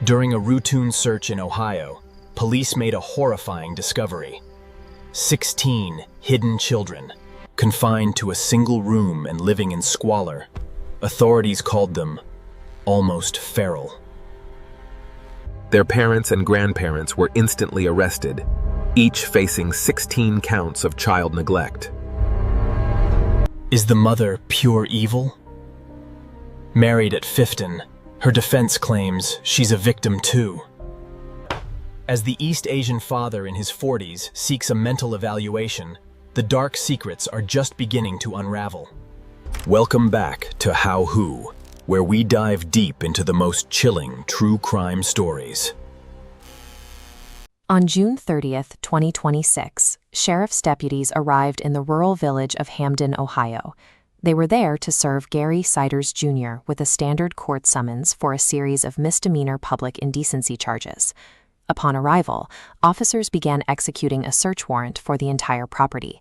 During a routine search in Ohio, police made a horrifying discovery. 16 hidden children, confined to a single room and living in squalor. Authorities called them almost feral. Their parents and grandparents were instantly arrested, each facing 16 counts of child neglect. Is the mother pure evil? Married at 15, her defense claims she's a victim too. As the East Asian father in his 40s seeks a mental evaluation, the dark secrets are just beginning to unravel. Welcome back to How Who, where we dive deep into the most chilling true crime stories. On June 30th, 2026, sheriff's deputies arrived in the rural village of Hamden, Ohio. They were there to serve Gary Siders Jr. with a standard court summons for a series of misdemeanor public indecency charges. Upon arrival, officers began executing a search warrant for the entire property.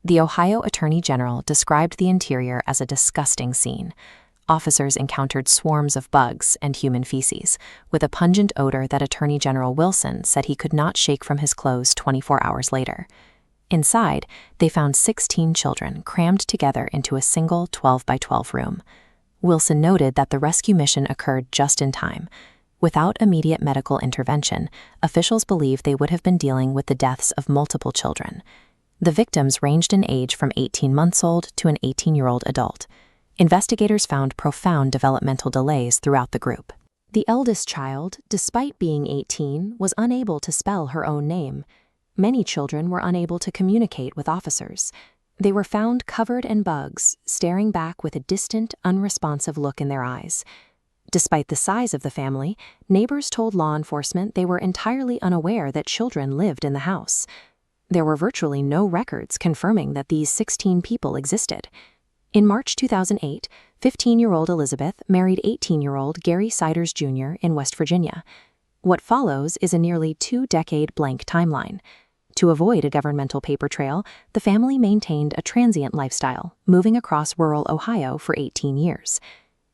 The Ohio Attorney General described the interior as a disgusting scene. Officers encountered swarms of bugs and human feces, with a pungent odor that Attorney General Wilson said he could not shake from his clothes 24 hours later. Inside, they found 16 children crammed together into a single 12 by 12 room. Wilson noted that the rescue mission occurred just in time. Without immediate medical intervention, officials believe they would have been dealing with the deaths of multiple children. The victims ranged in age from 18 months old to an 18-year-old adult. Investigators found profound developmental delays throughout the group. The eldest child, despite being 18, was unable to spell her own name. Many children were unable to communicate with officers. They were found covered in bugs, staring back with a distant, unresponsive look in their eyes. Despite the size of the family, neighbors told law enforcement they were entirely unaware that children lived in the house. There were virtually no records confirming that these 16 people existed. In March 2008, 15-year-old Elizabeth married 18-year-old Gary Siders Jr. in West Virginia. What follows is a nearly two-decade blank timeline. To avoid a governmental paper trail, the family maintained a transient lifestyle, moving across rural Ohio for 18 years.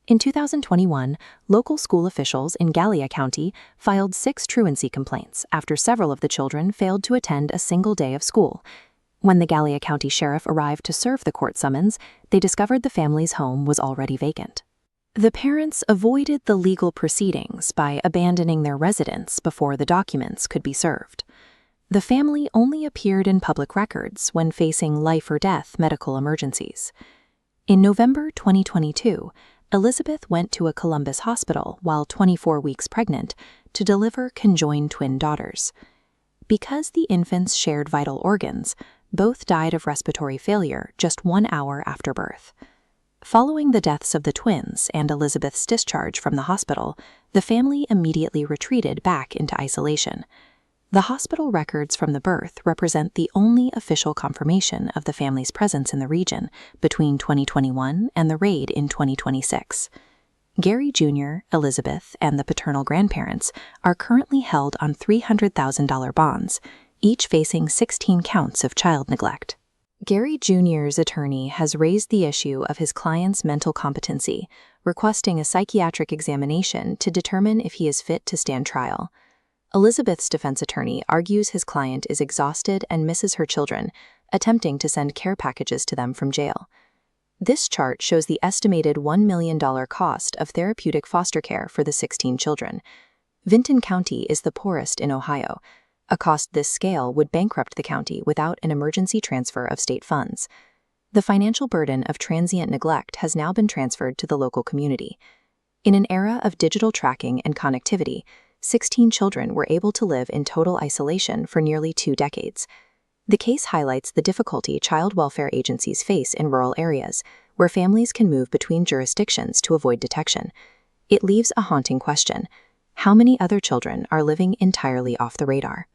In 2021, local school officials in Gallia County filed 6 truancy complaints after several of the children failed to attend a single day of school. When the Gallia County Sheriff arrived to serve the court summons, they discovered the family's home was already vacant. The parents avoided the legal proceedings by abandoning their residence before the documents could be served. The family only appeared in public records when facing life-or-death medical emergencies. In November 2022, Elizabeth went to a Columbus hospital while 24 weeks pregnant to deliver conjoined twin daughters. Because the infants shared vital organs, both died of respiratory failure just 1 hour after birth. Following the deaths of the twins and Elizabeth's discharge from the hospital, the family immediately retreated back into isolation. The hospital records from the birth represent the only official confirmation of the family's presence in the region between 2021 and the raid in 2026. Gary Jr., Elizabeth, and the paternal grandparents are currently held on $300,000 bonds, each facing 16 counts of child neglect. Gary Jr.'s attorney has raised the issue of his client's mental competency, requesting a psychiatric examination to determine if he is fit to stand trial. Elizabeth's defense attorney argues his client is exhausted and misses her children, attempting to send care packages to them from jail. This chart shows the estimated $1 million cost of therapeutic foster care for the 16 children. Vinton County is the poorest in Ohio. A cost this scale would bankrupt the county without an emergency transfer of state funds. The financial burden of transient neglect has now been transferred to the local community. In an era of digital tracking and connectivity, 16 children were able to live in total isolation for nearly 2 decades. The case highlights the difficulty child welfare agencies face in rural areas, where families can move between jurisdictions to avoid detection. It leaves a haunting question: how many other children are living entirely off the radar?